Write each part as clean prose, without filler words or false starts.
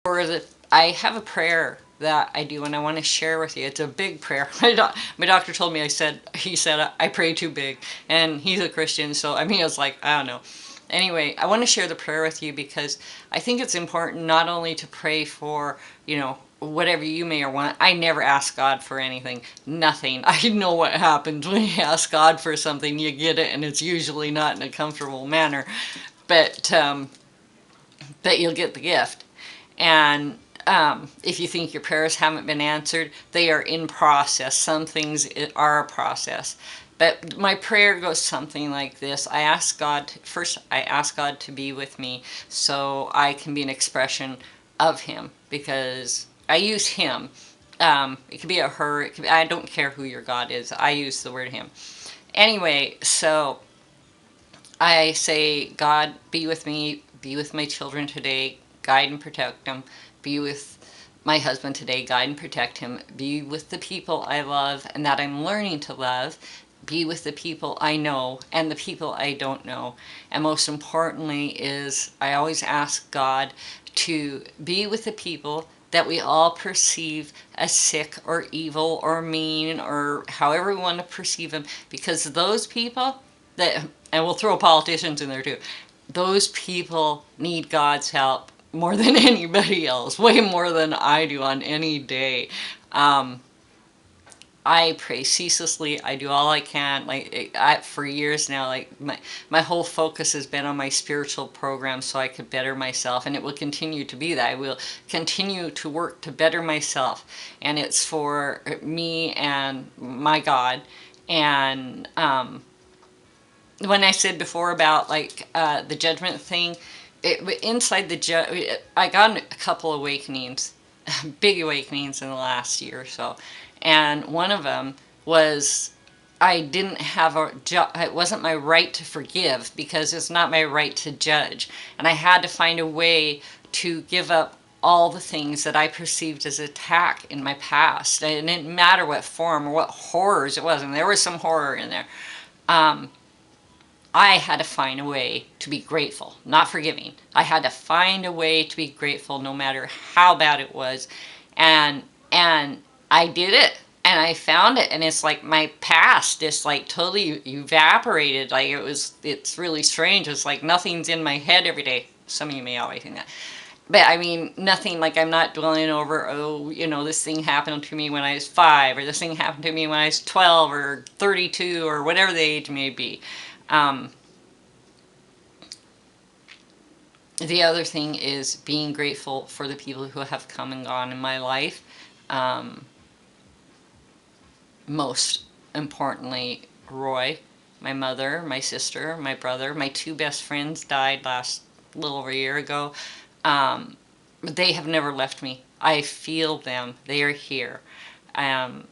I have a prayer that I do and I want to share with you. It's a big prayer. My doctor told me, he said I pray too big, and he's a Christian, so I mean, I was like, I don't know. Anyway, I want to share the prayer with you because I think it's important not only to pray for, whatever you may or want. I never ask God for anything. Nothing. I know what happens when you ask God for something. You get it, and it's usually not in a comfortable manner. But you'll get the gift. And if you think your prayers haven't been answered, they are in process. Some things are a process. But my prayer goes something like this. I ask God to be with me so I can be an expression of Him, because I use Him. It could be a her. I don't care who your God is. I use the word Him. Anyway, so I say, God, be with me, be with my children today, guide and protect them, be with my husband today, guide and protect him, be with the people I love and that I'm learning to love, be with the people I know and the people I don't know. And most importantly is I always ask God to be with the people that we all perceive as sick or evil or mean or however we want to perceive them, because those people that, and we'll throw politicians in there too, those people need God's help more than anybody else, way more than I do on any day. I pray ceaselessly. I do all I can. For years now, my whole focus has been on my spiritual program so I could better myself, and it will continue to be that. I will continue to work to better myself, and it's for me and my God. And when I said before about the judgment thing, inside I got a couple awakenings, big awakenings in the last year or so, and one of them was I didn't have it wasn't my right to forgive because it's not my right to judge, and I had to find a way to give up all the things that I perceived as attack in my past. And it didn't matter what form or what horrors it was, and there was some horror in there. I had to find a way to be grateful, not forgiving. I had to find a way to be grateful no matter how bad it was. And I did it. And I found it, and it's like my past just like totally evaporated. It's really strange. It's like nothing's in my head every day. Some of you may always think that. But I mean, nothing, like I'm not dwelling over, this thing happened to me when I was 5, or this thing happened to me when I was 12, or 32, or whatever the age may be. The other thing is being grateful for the people who have come and gone in my life. Most importantly, Roy, my mother, my sister, my brother, my 2 best friends died last little over a year ago. They have never left me. I feel them. They are here. I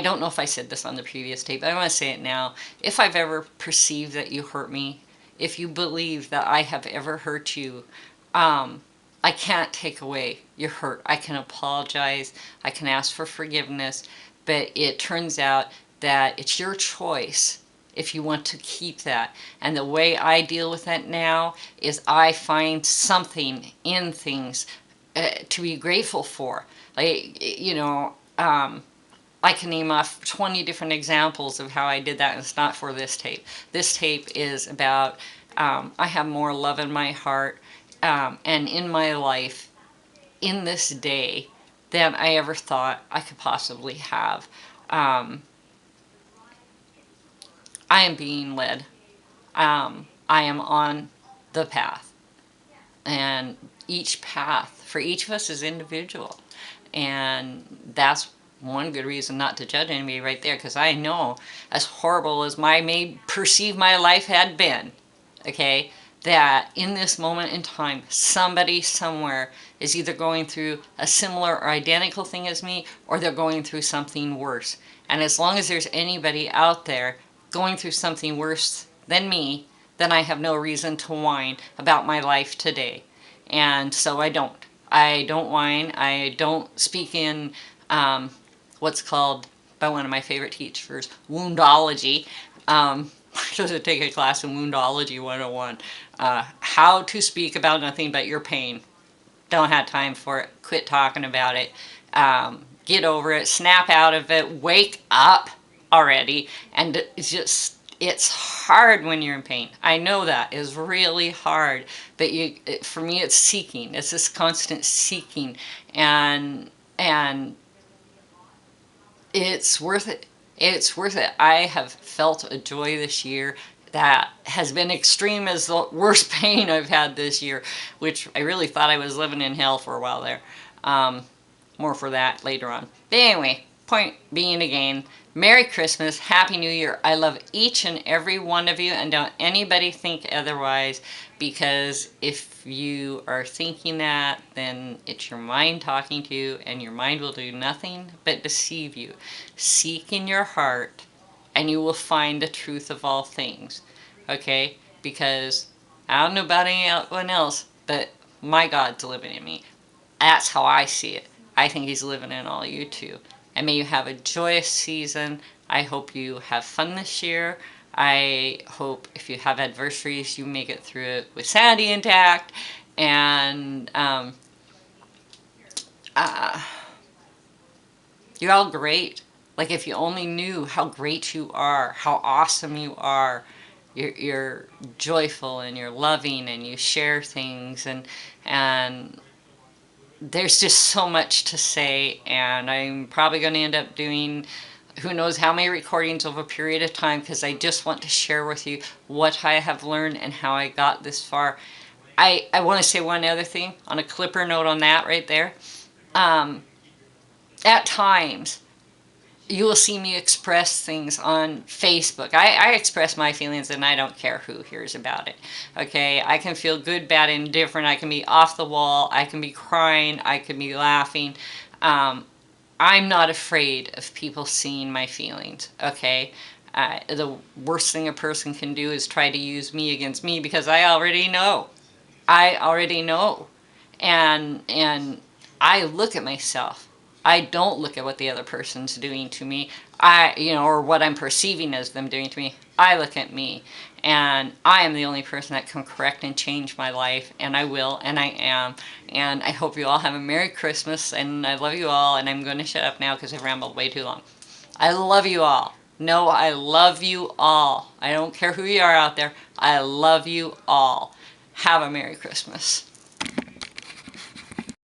don't know if I said this on the previous tape, but I want to say it now. If I've ever perceived that you hurt me, if you believe that I have ever hurt you, I can't take away your hurt. I can apologize. I can ask for forgiveness, but it turns out that it's your choice if you want to keep that. And the way I deal with that now is I find something in things to be grateful for. I can name off 20 different examples of how I did that, and it's not for this tape. This tape is about I have more love in my heart and in my life in this day than I ever thought I could possibly have. I am being led. I am on the path. And each path for each of us is individual. And that's one good reason not to judge anybody right there, because I know, as horrible as my may perceive my life had been, okay, that in this moment in time, somebody somewhere is either going through a similar or identical thing as me, or they're going through something worse. And as long as there's anybody out there going through something worse than me, then I have no reason to whine about my life today. And so I don't. I don't whine. I don't speak in what's called, by one of my favorite teachers, woundology. I supposed to take a class in Woundology 101. How to speak about nothing but your pain. don't have time for it. Quit talking about it. Get over it. Snap out of it. Wake up already. And it's hard when you're in pain. I know that is really hard, but for me, it's seeking. It's this constant seeking, and it's worth it. It's worth it. I have felt a joy this year that has been extreme as the worst pain I've had this year, which I really thought I was living in hell for a while there. More for that later on. But anyway, point being again, Merry Christmas, Happy New Year. I love each and every one of you, and don't anybody think otherwise, because if you are thinking that, then it's your mind talking to you, and your mind will do nothing but deceive you. Seek in your heart, and you will find the truth of all things. Okay? Because I don't know about anyone else, but my God's living in me. That's how I see it. I think He's living in all you too. And may you have a joyous season. I hope you have fun this year. I hope if you have adversaries, you make it through it with sanity intact. And you're all great. Like, if you only knew how great you are, how awesome you are. You're joyful and you're loving and you share things, and there's just so much to say, and I'm probably going to end up doing who knows how many recordings over a period of time, because I just want to share with you what I have learned and how I got this far. I want to say one other thing on a clipper note on that right there. At times, you will see me express things on Facebook. I express my feelings and I don't care who hears about it. Okay, I can feel good, bad, indifferent. I can be off the wall. I can be crying. I can be laughing. I'm not afraid of people seeing my feelings. Okay, the worst thing a person can do is try to use me against me, because I already know. I already know. And I look at myself. I don't look at what the other person's doing to me, or what I'm perceiving as them doing to me. I look at me, and I am the only person that can correct and change my life, and I will, and I am. And I hope you all have a Merry Christmas, and I love you all, and I'm going to shut up now because I've rambled way too long. I love you all. No, I love you all. I don't care who you are out there. I love you all. Have a Merry Christmas.